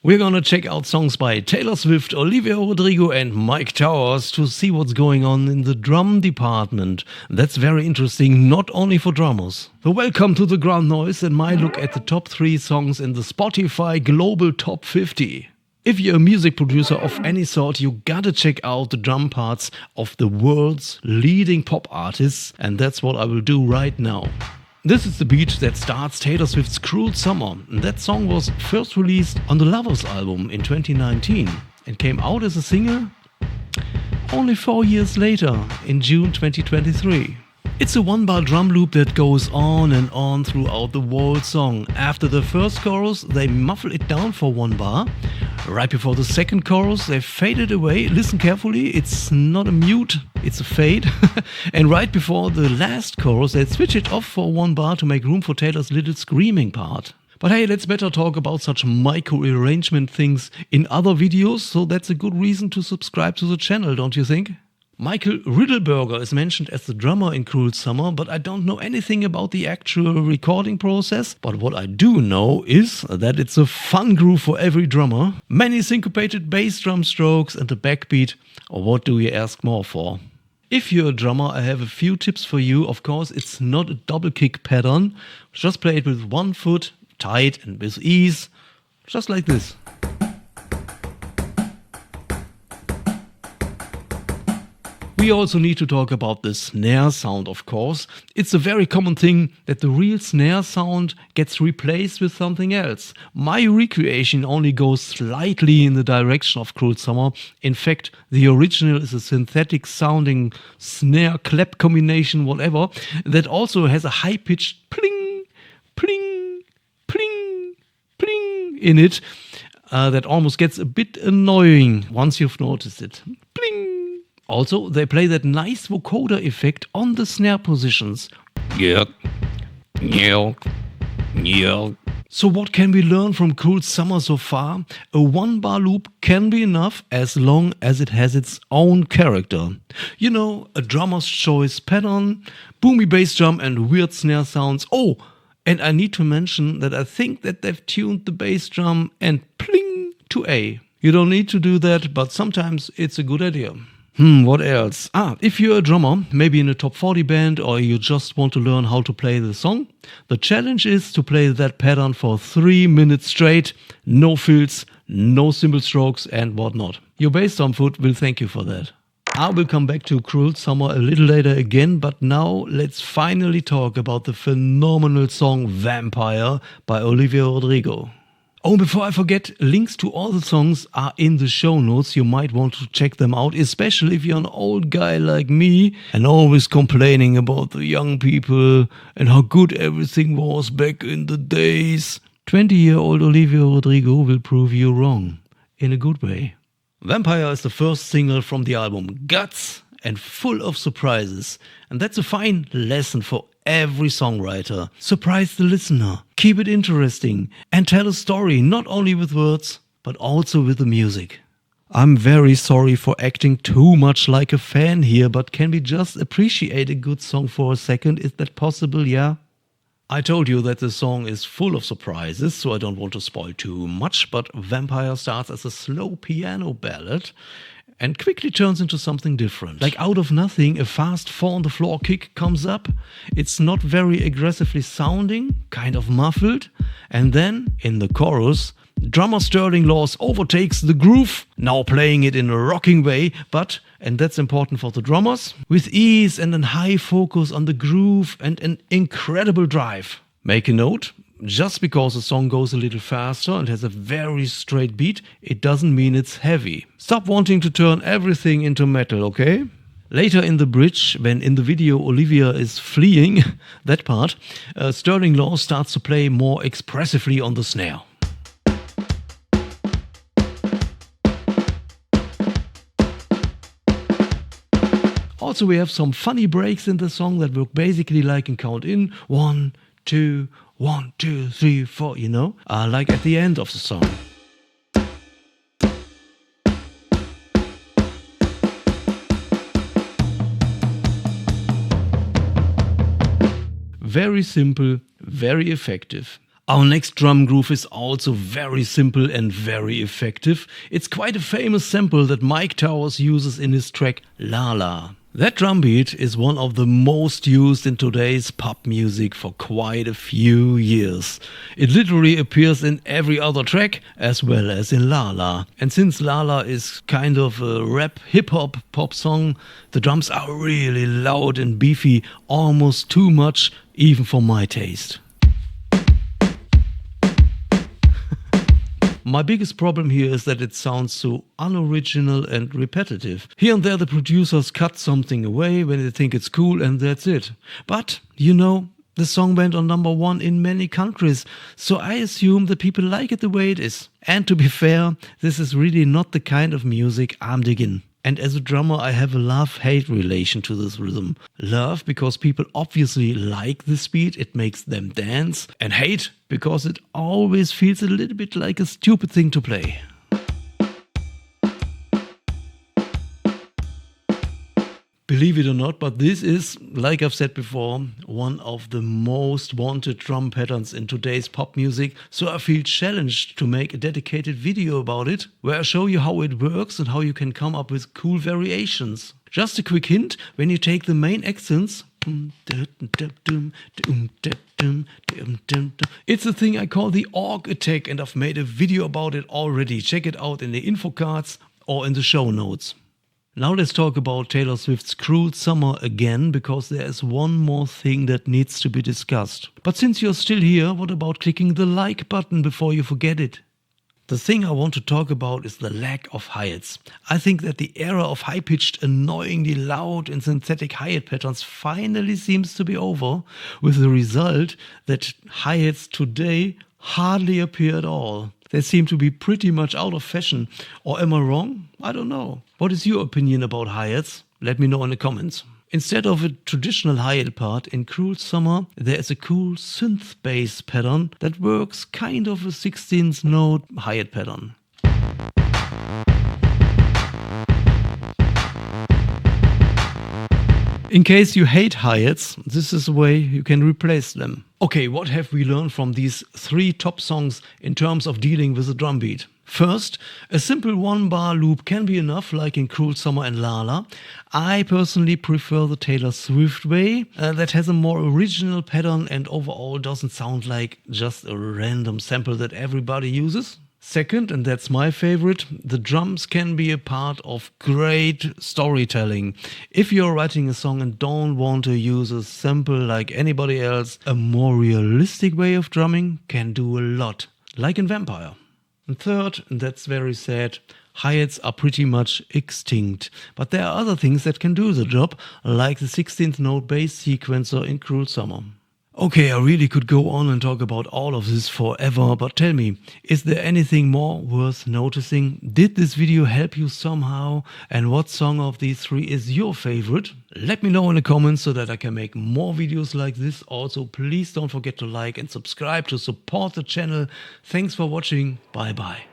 We're gonna check out songs by Taylor Swift, Olivia Rodrigo and Myke Towers to see what's going on in the drum department. That's very interesting, not only for drummers. So welcome to the ground noise and my look at the top 3 songs in the Spotify Global Top 50. If you're a music producer of any sort, you gotta check out the drum parts of the world's leading pop artists, and that's what I will do right now. This is the beat that starts Taylor Swift's Cruel Summer. That song was first released on the Lovers album in 2019 and came out as a single only 4 years later in June 2023. It's a one-bar drum loop that goes on and on throughout the whole song. After the first chorus, they muffle it down for 1 bar. Right before the second chorus, they fade it away. Listen carefully, it's not a mute, it's a fade. And right before the last chorus, they switch it off for 1 bar to make room for Taylor's little screaming part. But hey, let's better talk about such micro-arrangement things in other videos, so that's a good reason to subscribe to the channel, don't you think? Michael Riddleberger is mentioned as the drummer in Cruel Summer, but I don't know anything about the actual recording process. But what I do know is that it's a fun groove for every drummer. Many syncopated bass drum strokes and a backbeat. Or what do you ask more for? If you're a drummer, I have a few tips for you. Of course, it's not a double kick pattern. Just play it with 1 foot, tight and with ease. Just like this. We also need to talk about the snare sound, of course. It's a very common thing that the real snare sound gets replaced with something else. My recreation only goes slightly in the direction of Cruel Summer. In fact, the original is a synthetic sounding snare clap combination, whatever, that also has a high-pitched pling, pling, pling, pling in it that almost gets a bit annoying once you've noticed it. Pling. Also, they play that nice vocoder effect on the snare positions. Yeah, yeah, yeah. So what can we learn from Cruel Summer so far? A 1-bar loop can be enough as long as it has its own character. You know, a drummer's choice pattern, boomy bass drum and weird snare sounds. Oh, and I need to mention that I think that they've tuned the bass drum and pling to A. You don't need to do that, but sometimes it's a good idea. What else? If you're a drummer, maybe in a top 40 band, or you just want to learn how to play the song, the challenge is to play that pattern for 3 minutes straight, no fills, no cymbal strokes and whatnot. Your bass drum foot will thank you for that. I will come back to Cruel Summer a little later again, but now let's finally talk about the phenomenal song Vampire by Olivia Rodrigo. Oh, before I forget, links to all the songs are in the show notes. You might want to check them out, especially if you're an old guy like me and always complaining about the young people and how good everything was back in the days. 20-year-old Olivia Rodrigo will prove you wrong, in a good way. Vampire is the first single from the album Guts and full of surprises. And that's a fine lesson for every songwriter. Surprise the listener, keep it interesting, and tell a story not only with words, but also with the music. I'm very sorry for acting too much like a fan here, but can we just appreciate a good song for a second? Is that possible, yeah? I told you that the song is full of surprises, so I don't want to spoil too much, but Vampire starts as a slow piano ballad and quickly turns into something different. Like out of nothing, a fast 4-on-the-floor kick comes up. It's not very aggressively sounding, kind of muffled. And then, in the chorus, drummer Sterling Laws overtakes the groove, now playing it in a rocking way, but, and that's important for the drummers, with ease and a high focus on the groove and an incredible drive. Make a note. Just because a song goes a little faster and has a very straight beat, it doesn't mean it's heavy. Stop wanting to turn everything into metal, okay? Later in the bridge, when in the video Olivia is fleeing, that part, Sterling Laws starts to play more expressively on the snare. Also, we have some funny breaks in the song that work basically like in count in 1, 2, 1, 2, 3, 4, you know, like at the end of the song. Very simple, very effective. Our next drum groove is also very simple and very effective. It's quite a famous sample that Myke Towers uses in his track LALA. That drum beat is one of the most used in today's pop music for quite a few years. It literally appears in every other track as well as in LALA. And since LALA is kind of a rap hip-hop pop song, the drums are really loud and beefy, almost too much even for my taste. My biggest problem here is that it sounds so unoriginal and repetitive. Here and there the producers cut something away when they think it's cool and that's it. But, you know, the song went on #1 in many countries, so I assume that people like it the way it is. And to be fair, this is really not the kind of music I'm digging. And as a drummer, I have a love-hate relation to this rhythm. Love because people obviously like this beat, it makes them dance. And hate because it always feels a little bit like a stupid thing to play. Believe it or not, but this is, like I've said before, one of the most wanted drum patterns in today's pop music, so I feel challenged to make a dedicated video about it, where I show you how it works and how you can come up with cool variations. Just a quick hint, when you take the main accents, it's a thing I call the org attack, and I've made a video about it already. Check it out in the info cards or in the show notes. Now let's talk about Taylor Swift's Cruel Summer again, because there is one more thing that needs to be discussed. But since you're still here, what about clicking the like button before you forget it? The thing I want to talk about is the lack of hi-hats. I think that the era of high-pitched, annoyingly loud and synthetic hi-hat patterns finally seems to be over, with the result that hi-hats today hardly appear at all. They seem to be pretty much out of fashion. Or am I wrong? I don't know. What is your opinion about hi-hats? Let me know in the comments. Instead of a traditional hi-hat part in Cruel Summer, there is a cool synth bass pattern that works kind of a 16th note hi-hat pattern. In case you hate hi-hats, this is a way you can replace them. Okay, what have we learned from these 3 top songs in terms of dealing with a drum beat? First, a simple 1-bar loop can be enough, like in Cruel Summer and LALA. I personally prefer the Taylor Swift way, that has a more original pattern and overall doesn't sound like just a random sample that everybody uses. Second, and that's my favorite, the drums can be a part of great storytelling. If you're writing a song and don't want to use a sample like anybody else, a more realistic way of drumming can do a lot, like in Vampire. And third, and that's very sad, hi-hats are pretty much extinct. But there are other things that can do the job, like the 16th note bass sequencer in Cruel Summer. Okay, I really could go on and talk about all of this forever, but tell me, is there anything more worth noticing? Did this video help you somehow? And what song of these 3 is your favorite? Let me know in the comments so that I can make more videos like this. Also, please don't forget to like and subscribe to support the channel. Thanks for watching. Bye bye.